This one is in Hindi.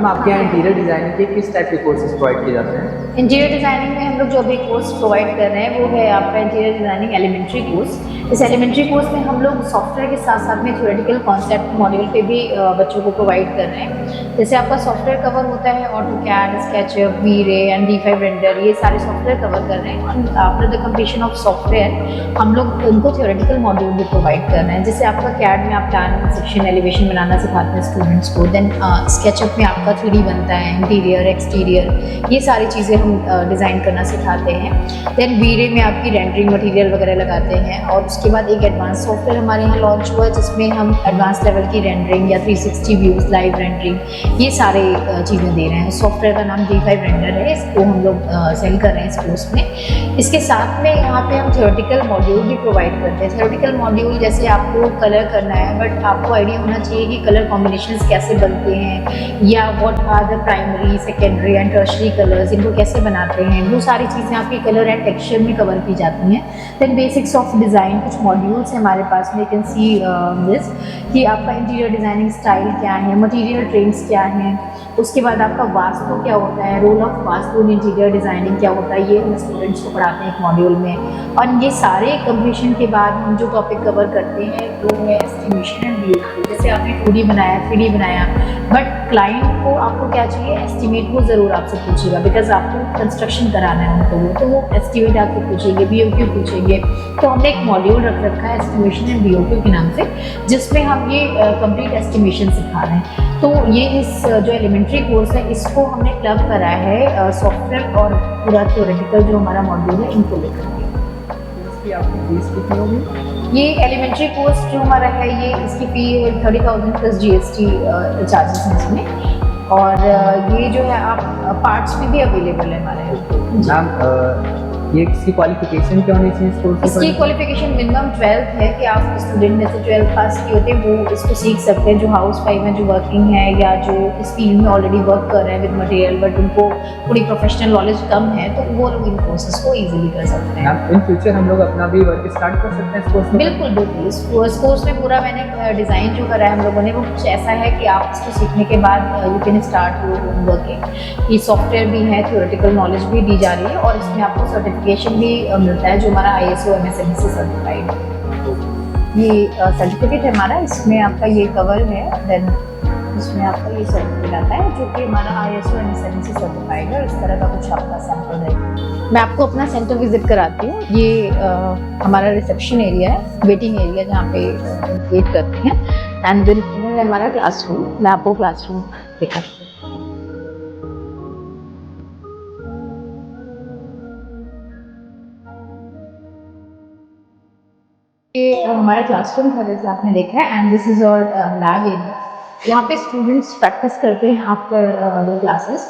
आपके यहाँ इंटीरियर डिज़ाइनिंग के किस टाइप के कोर्सेज प्रोवाइड किए जाते हैं? इंटीरियर डिज़ाइनिंग में हम लोग जो अभी कोर्स प्रोवाइड कर रहे हैं वो है आपका इंटीरियर डिज़ाइनिंग एलिमेंट्री कोर्स। इस एलिमेंट्री कोर्स में हम लोग सॉफ्टवेयर के साथ साथ में थ्योरेटिकल कॉन्सेप्ट मॉड्यूल पे भी बच्चों को प्रोवाइड कर रहे हैं। जैसे आपका सॉफ्टवेयर कवर होता है AutoCAD, SketchUp, V Ray and D5 render, ये सारे सॉफ्टवेयर कवर कर रहे हैं। After the completion of software हम लोग उनको थ्योरेटिकल मॉड्यूल भी प्रोवाइड कर रहे हैं। जैसे आपका कैड में आप प्लान सेक्शन एलिवेशन बनाना सिखाते हैं स्टूडेंट्स को, देन स्केचअप में आपका 3D बनता है, इंटीरियर, एक्सटीरियर, ये सारी चीज़ें हम डिज़ाइन करना सिखाते हैं। देन वी-रे में आपकी रेंडरिंग मटेरियल वगैरह लगाते हैं। और उसके बाद एक एडवांस सॉफ्टवेयर हमारे यहाँ लॉन्च हुआ है जिसमें हम एडवांस लेवल की रेंडरिंग या 360 व्यूज़, लाइव रेंडरिंग, ये सारे चीज़ें दे रहे हैं। सॉफ्टवेयर का नाम D5 रेंडर है, इसको हम लोग सेल कर रहे हैं इस कोर्स में। इसके साथ में यहाँ पे हम थ्योरेटिकल मॉड्यूल भी प्रोवाइड करते हैं। थ्योरेटिकल मॉड्यूल जैसे आपको कलर करना है, बट आपको आइडिया होना चाहिए कि कलर कॉम्बिनेशंस कैसे बनते हैं या what are the primary, secondary and tertiary colours, इनको कैसे बनाते हैं, वो सारी चीज़ें आपकी कलर एंड टेक्सचर में कवर की जाती हैं। देन बेसिक्स ऑफ डिज़ाइन, कुछ मॉड्यूल्स हैं हमारे पास में, कैन सी दिस कि आपका इंटीरियर डिज़ाइनिंग स्टाइल क्या है, मटेरियल ट्रेंड्स क्या हैं, उसके बाद आपका वास्तु क्या होता है, role of vastu in interior designing क्या होता है, ये हम स्टूडेंट्स को पढ़ाते हैं एक मॉड्यूल में। और ये सारे कंप्लीशन के बाद हम जो टॉपिक कवर करते हैं वो है एस्टिमेशन एंड व्यू। जैसे आपने 2D बनाया, 3D बनाया, बट क्लाइंट को आपको क्या चाहिए, एस्टिमेट वो ज़रूर आपसे पूछेगा, बिकॉज आपको कंस्ट्रक्शन कराना है उनको, तो वो एस्टिमेट आपको पूछेंगे, BOQ पूछेंगे। तो हमने एक मॉड्यूल रख रखा है एस्टिमेशन एंड BOQ के नाम से, जिसमें हम ये कंप्लीट एस्टिमेशन सिखा रहे हैं। तो ये इस जो एलिमेंट्री कोर्स है इसको हमने क्लब करा है सॉफ्टवेयर और पूरा थ्योरेटिकल जो हमारा मॉड्यूल है इनको लेकर के। इसकी आपकी फीस कितनी होगी? ये एलिमेंट्री कोर्स जो हमारा है ये इसकी फ़ी 30,000 प्लस GST चार्जेस हैं इसमें। और ये जो है आप पार्ट्स में भी अवेलेबल है हमारे यहाँ। मैम ये इसकी क्वालिफिकेशन क्या होनी चाहिए इस कोर्स की? इसकी क्वालिफिकेशन मिनिमम 12th है कि आप स्टूडेंट जैसे 12th पास किए होते हैं वो इसको सीख सकते हैं। जो हाउस वाइफ हैं, जो वर्किंग है या जो इस फील्ड में ऑलरेडी वर्क कर रहे हैं विद मटेरियल, बट उनको थोड़ी प्रोफेशनल नॉलेज कम है, तो वो लोग इन कोर्सेज को ईजिली कर सकते हैं। इन फ्यूचर हम लोग अपना भी वर्क स्टार्ट कर सकते हैं इस कोर्स में? बिल्कुल बिल्कुल। इस कोर्स में पूरा मैंने डिज़ाइन जो करा है हम लोगों ने वो कुछ ऐसा है कि आप इसको सीखने के बाद you can start your home working. ये सॉफ्टवेयर भी है, थ्योरेटिकल नॉलेज भी दी जा रही है और इसमें आपको सर्टिफिकेशन भी मिलता है जो हमारा ISO MSME से सर्टिफाइड है। ये सर्टिफिकेट है हमारा, इसमें आपका ये कवर है, देन इसमें आपका ये सर्टिफिकेट आता है जो कि हमारा ISO MSME से सर्टिफाइड है। इस तरह का कुछ आपका सैंपल है। मैं आपको अपना सेंटर विजिट कराती हूँ। ये हमारा रिसेप्शन एरिया है, वेटिंग एरिया जहाँ पे वेट करते हैं। एंड देन हमारा क्लासरूम, मैं आपको क्लासरूम दिखाती हूँ। ये हमारा क्लासरूम था जैसे आपने देखा है, एंड दिस इज और लैब एरिया। यहाँ पे स्टूडेंट्स प्रैक्टिस करते हैं आफ्टर क्लासेस।